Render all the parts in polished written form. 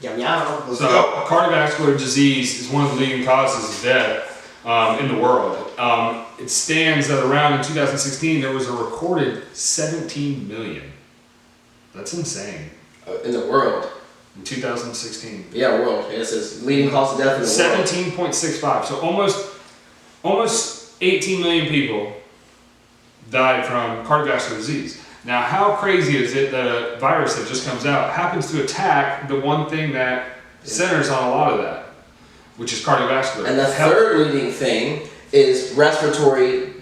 Yum yum. Let's So, go. cardiovascular disease is one of the leading causes of death in the world. It stands that around in 2016 there was a recorded 17 million. That's insane. In the world. In 2016. Yeah, world. It says leading cause of death in the world. 17.65. So almost 18 million people died from cardiovascular disease. Now, how crazy is it that a virus that just comes out happens to attack the one thing that centers on a lot of that, which is cardiovascular? And the third leading thing is respiratory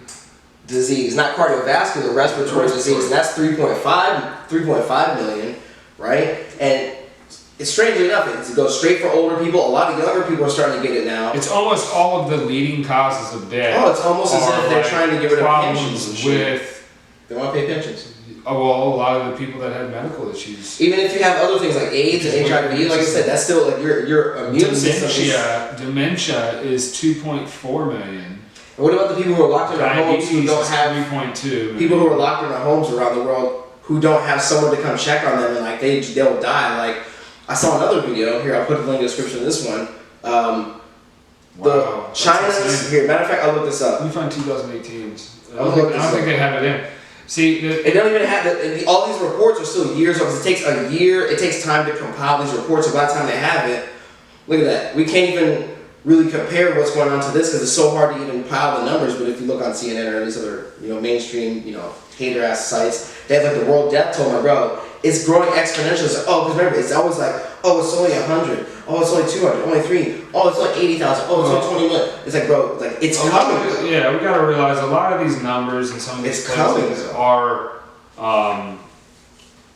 disease, not cardiovascular, respiratory disease, and that's 3.5 million, right? And it's strangely enough, it goes straight for older people. A lot of younger people are starting to get it now. It's almost all of the leading causes of death. Oh, it's almost as if they're trying to get rid of pensions and shit. With, they want to pay pensions. oh, well, a lot of the people that had medical issues. Even if you have other things like AIDS and HIV, like I said, that's still like your immune system. Dementia is 2.4 million. And what about the people who are locked in their homes who don't have 3.2? people who are locked in their homes around the world who don't have someone to come check on them and like they'll die. Like I saw another video here. I'll put the link in the description of this one. The China's here. Matter of fact, I'll look this up. Let me find 2018. I don't think they have it in. See, it don't even have all these reports are still years old. It takes a year. It takes time to compile these reports. So by the time they have it, look at that. We can't even really compare what's going on to this because it's so hard to even pile the numbers. But if you look on CNN or these other mainstream hater ass sites, they have like the world death toll. My bro, it's growing exponentially. It's like, oh, because remember, it's always like, oh, it's only 100. Oh, it's only 200. Only 3. Oh, it's only 80,000. Oh, it's only 20 million. It's like, bro, it's coming. Yeah, we gotta realize a lot of these numbers and some of these places are.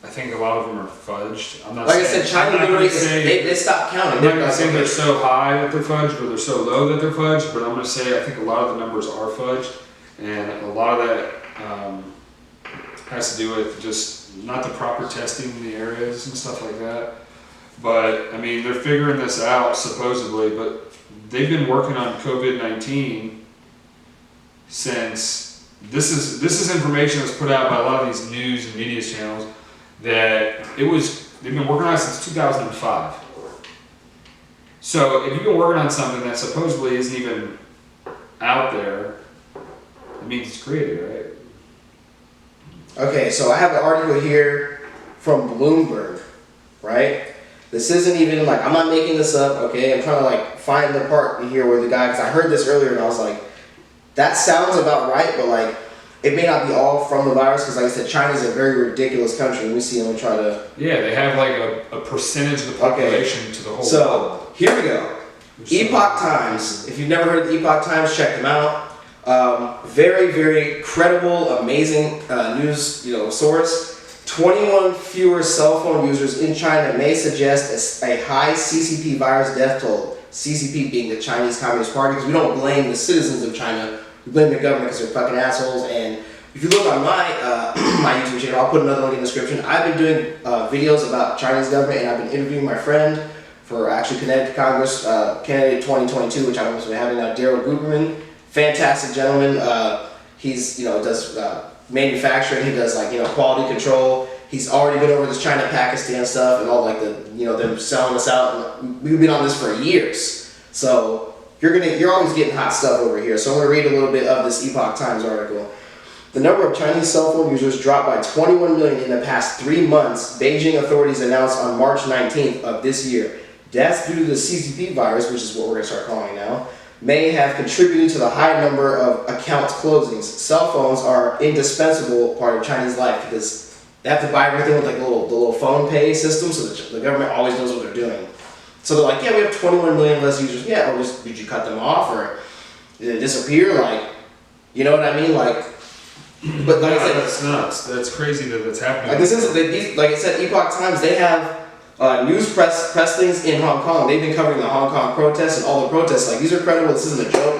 I think a lot of them are fudged. I'm not like saying, I said, China literally they stopped counting. I'm not gonna say they're so high that they're fudged or they're so low that they're fudged, but I'm gonna say I think a lot of the numbers are fudged, and a lot of that has to do with just not the proper testing in the areas and stuff like that. But I mean, they're figuring this out supposedly, but they've been working on COVID-19 since this is information that's put out by a lot of these news and media channels that they've been working on it since 2005. So if you've been working on something that supposedly isn't even out there, it means it's created, right? Okay, so I have an article here from Bloomberg, right? This isn't even like, I'm not making this up, okay? I'm trying to like find the part here where the guy, because I heard this earlier and I was like, that sounds about right, but like, it may not be all from the virus, because like I said, China's a very ridiculous country, and we see them try to... Yeah, they have like a percentage of the population to the whole world. So, here we go. Epoch Times. If you've never heard of the Epoch Times, check them out. Very, very credible, amazing news source. 21 fewer cell phone users in China may suggest a high CCP virus death toll. CCP being the Chinese Communist Party, because we don't blame the citizens of China, we blame the government because they're fucking assholes. And if you look on my my YouTube channel, I'll put another link in the description. I've been doing videos about Chinese government, and I've been interviewing my friend for actually Connecticut Congress candidate 2022, which I'm also having now, Daryl Guberman. Fantastic gentleman. He's does manufacturing. He does quality control. He's already been over this China-Pakistan stuff and all them selling us out. And we've been on this for years. So you're always getting hot stuff over here. So I'm gonna read a little bit of this Epoch Times article. The number of Chinese cell phone users dropped by 21 million in the past 3 months, Beijing authorities announced on March 19th of this year. Deaths due to the CCP virus, which is what we're gonna start calling it now, may have contributed to the high number of accounts closings. Cell phones are an indispensable part of Chinese life because they have to buy everything with the little phone pay system, so the government always knows what they're doing. So they're like, yeah, we have 21 million less users. Yeah, or did you cut them off, or did it disappear? You know what I mean? But like I said, that's nuts. That's crazy that that's happening. Like I said, Epoch Times, they have news press things in Hong Kong. They've been covering the Hong Kong protests and all the protests. These are credible. This isn't a joke.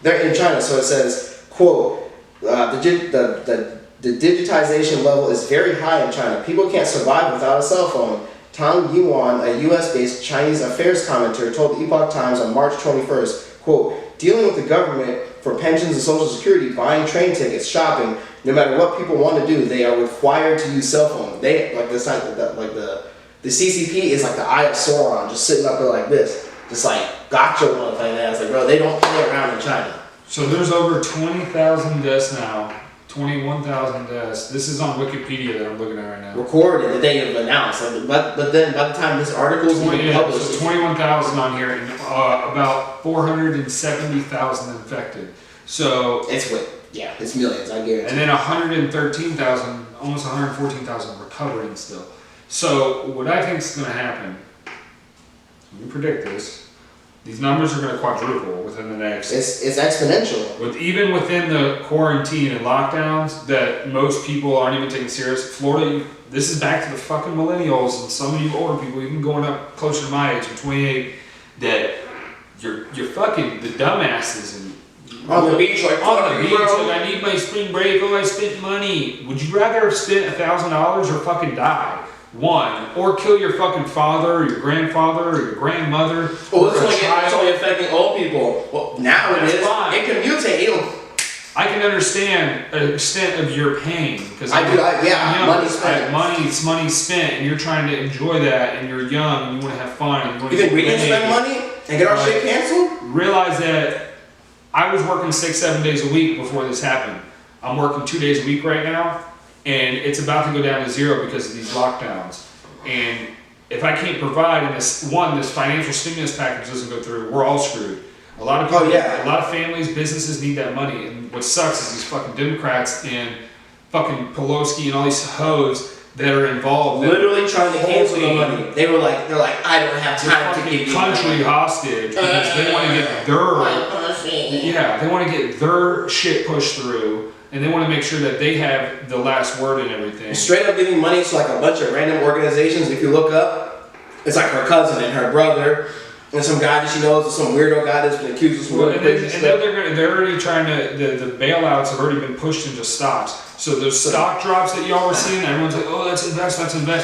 They're in China, so it says, quote, the digitization level is very high in China. People can't survive without a cell phone. Tang Yuan, a U.S.-based Chinese affairs commentator, told the Epoch Times on March 21st, quote, dealing with the government for pensions and social security, buying train tickets, shopping, no matter what people want to do, they are required to use cell phone. They The CCP is like the Eye of Sauron, just sitting up there like this, just like gotcha one thing. It's like, bro, they don't play around in China. So there's over 20,000 deaths now. 21,000 deaths. This is on Wikipedia that I'm looking at right now. Recorded that they have announced, like, but then by the time this article is even published, so 21,000 on here, and about 470,000 infected. So it's it's millions, I guarantee. And then 113,000, almost 114,000 recovering still. So what I think is going to happen, let me predict this. These numbers are going to quadruple within the next. It's exponential. Even within the quarantine and lockdowns that most people aren't even taking serious. Florida, this is back to the fucking millennials and some of you older people, even going up closer to my age, I'm 28, that you're fucking the dumbasses and on the beach, like on the beach, bro. like I need my spring break. Oh, I spent money. Would you rather have spent $1,000 or fucking die? One, or kill your fucking father, or your grandfather, or your grandmother. Well, it's only affecting old people. Well, now it is. Fine. It can mutate. I can understand the extent of your pain because money spent, and you're trying to enjoy that, and you're young, and you want to have fun, and you want You think we didn't spend money and get our shit canceled? Realize that I was working 6-7 days a week before this happened. I'm working 2 days a week right now. And it's about to go down to zero because of these lockdowns. And if I can't provide, and this financial stimulus package doesn't go through, we're all screwed. A lot of people, a lot of families, businesses need that money. And what sucks is these fucking Democrats and fucking Pelosi and all these hoes that are involved. Literally trying to cancel the money. They're like, I don't have time to give you country hostage because they want to get they want to get their shit pushed through. And they want to make sure that they have the last word in everything. Straight up giving money to like a bunch of random organizations. If you look up, it's like her cousin and her brother and some guy that she knows, or some weirdo guy that's been accused of some really crazy stuff. They're already trying to, the bailouts have already been pushed into stocks. So those stock drops that y'all were seeing, everyone's like, oh, let's invest,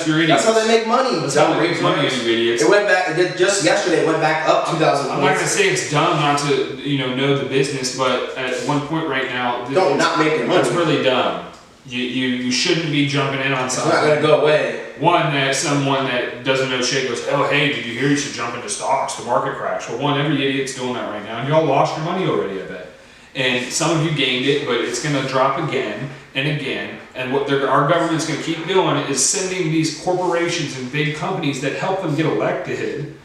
you're idiots. That's how they make money. That's how they make money, you idiots. It went back, just yesterday, it went back up 2000. I'm not going to say it's dumb not to, know the business, but at one point right now, not making money. It's really dumb. You shouldn't be jumping in on something. It's not going to go away. One, that someone that doesn't know shit goes, oh, hey, did you hear you should jump into stocks, the market crash? Well, every idiot's doing that right now, and y'all lost your money already, I bet. And some of you gained it, but it's going to drop again and again. And what our government's going to keep doing is sending these corporations and big companies that help them get elected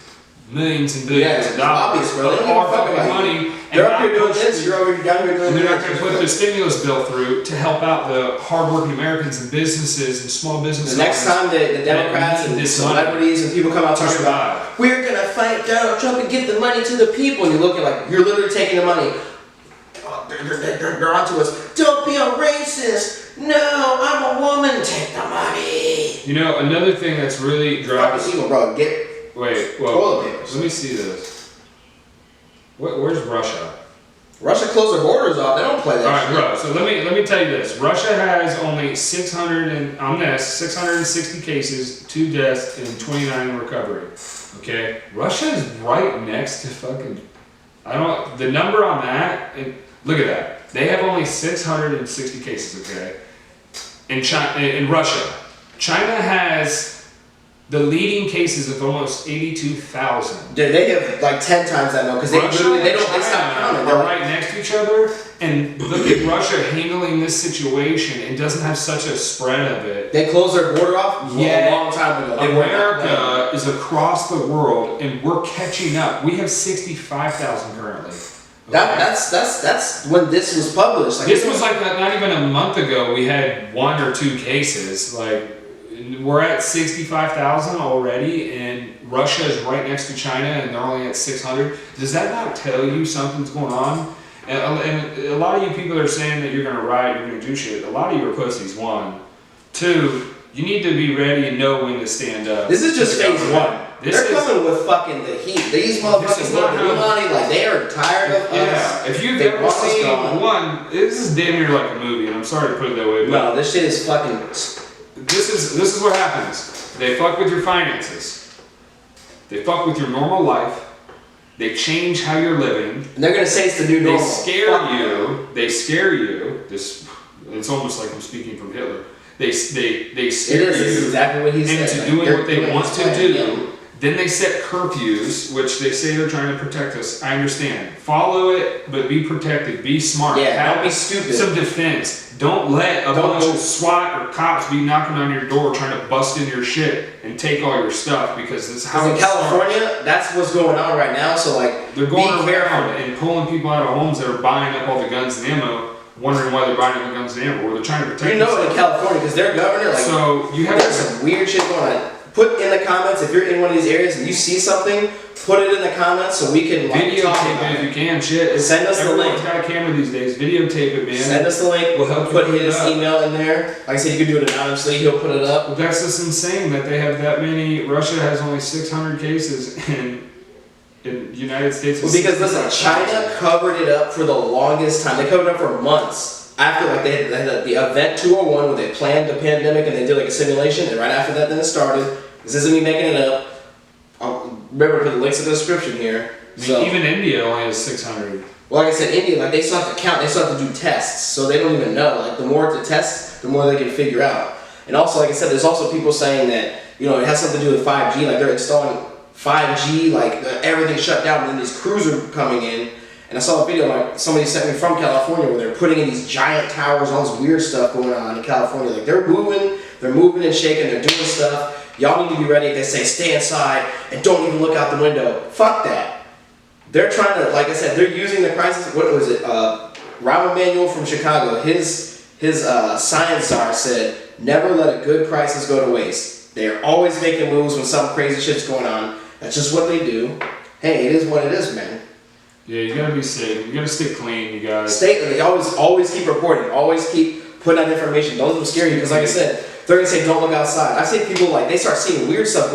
millions and billions of dollars of our fucking money. They're up here doing this, you're over here down here doing this. And they're not going to put the stimulus bill through to help out the hardworking Americans and businesses and small businesses. The next time the Democrats and celebrities and people come out talking about, we're going to fight Donald Trump and give the money to the people, and you're looking like, you're literally taking the money. They're onto us. Don't be a racist. No, I'm a woman. Take the money. Another thing that's really driving. Evil, bro. Let me see this. Where's Russia? Russia closed their borders off. They don't play that. All right, bro. So let me tell you this. Russia has only 660 cases, 2 deaths, and 29 in recovery. Okay, Russia is right next to fucking. The number on that. Look at that. They have only 660 cases, okay? In Russia. China has the leading cases of almost 82,000. They have like 10 times that now because they stop counting. They're right next to each other. And look at Russia handling this situation. It doesn't have such a spread of it. They closed their border off a long time ago. America is across the world, and we're catching up. We have 65,000 currently. Okay. That's when this was published. This was like not even a month ago. We had 1 or 2 cases. Like we're at 65,000 already, and Russia is right next to China, and they're only at 600. Does that not tell you something's going on? And a lot of you people are saying that you're going to riot, you're going to do shit. A lot of you are pussies. 1, 2. You need to be ready and know when to stand up. This is just phase 1. They're coming with fucking the heat. These motherfuckers like they are tired of us. Yeah, if you've ever seen this is damn near like a movie, and I'm sorry to put it that way. But no, this shit is fucking. This is what happens. They fuck with your finances. They fuck with your normal life. They change how you're living. And they're gonna say it's the new normal. They scare you. They scare you. It's almost like I'm speaking from Hitler. They It scare is. This is you exactly what he said. into Like, doing they're what they doing want his to plan, do. yeah. Then they set curfews, which they say they're trying to protect us. I understand. Follow it, but be protected. Be smart. Yeah, Have don't be stupid. some defense. Don't let a Don't bunch go- of SWAT or cops be knocking on your door trying to bust in your shit and take all your stuff, because this is how Because in it starts. California, that's what's going on right now. So like, They're going be around careful. and pulling people out of homes that are buying up all the guns and ammo, wondering why they're buying up the guns and ammo, or they're trying to protect You know it themselves. in California because their governor, like, So you have there's to. some weird shit going on. Put in the comments if you're in one of these areas and you see something. Put it in the comments so we can like, talk Videotape about it if you it. can. Shit. Send us the Everyone's link. got a camera these days. Videotape it, man. Send us the link. We'll help you Put put it his up. email in there. Like I said, you can do it anonymously. He'll put it up. Well, that's just insane that they have that many. Russia has only 600 cases, and in the United States. Well, it's because listen, 65,000. China covered it up for the longest time. They covered it up for months. After like they had the event 201 where they planned the pandemic and they did like a simulation, and right after that, then it started. This isn't me making it up. I'll remember to put the links in the description here. I mean, So, even India only has 600. well, like I said, India, like they still have to count. They still have to do tests, so they don't even know. Like the more to test, the more they can figure out. And also, like I said, there's also people saying that it has something to do with 5G. Like they're installing 5G, like everything's shut down, and then these crews are coming in. And I saw a video like somebody sent me from California where they're putting in these giant towers, all this weird stuff going on in California. Like they're moving and shaking, they're doing stuff. Y'all need to be ready if they say stay inside and don't even look out the window. Fuck that. They're trying to, like I said, they're using the crisis. What was it? Rahm Emanuel from Chicago, his science czar said, never let a good crisis go to waste. They're always making moves when some crazy shit's going on. That's just what they do. Hey, it is what it is, man. Yeah, you gotta be safe. You gotta stay clean, you guys. They always keep reporting. Always keep putting out information. Don't let them scare you because, like I said, they're gonna say don't look outside. I've seen people like they start seeing weird stuff